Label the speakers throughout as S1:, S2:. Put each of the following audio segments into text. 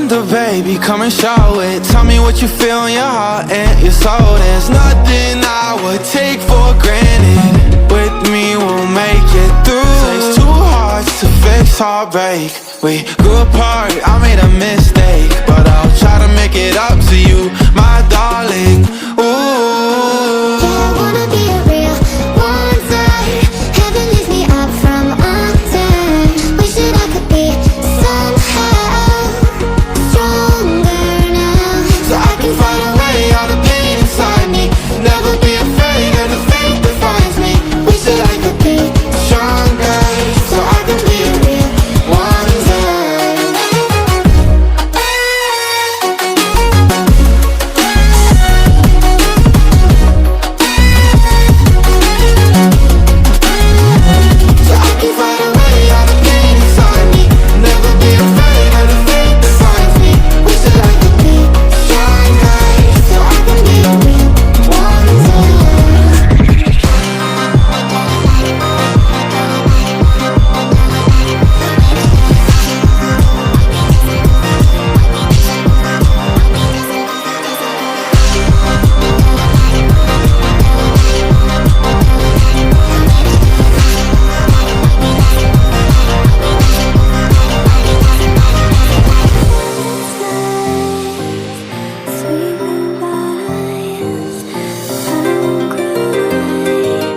S1: wonder, baby, come and show it. Tell me what you feel in your heart and your soul. There's nothing I would take for granted. With me, we'll make it through. Takes two hearts to fix heartbreak. We grew apart, I made a mistake, but I'll try to make it up to you, my darling. Ooh,
S2: I wanna be a real one day. Heaven leaves me up from under. Wishing I could be somehow stronger now,
S1: so I can find a way out of pain inside me. Never be afraid of the fate that finds me.
S2: wish that I could be
S1: Stronger,
S2: so I can be a real one day.
S1: so I can find a way out of pain inside me. Never be afraid of the fate that finds me.
S2: Wish that I could be stronger, so I can be a real one day. Sweet goodbyes, I won't cry, I won't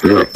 S3: Yeah.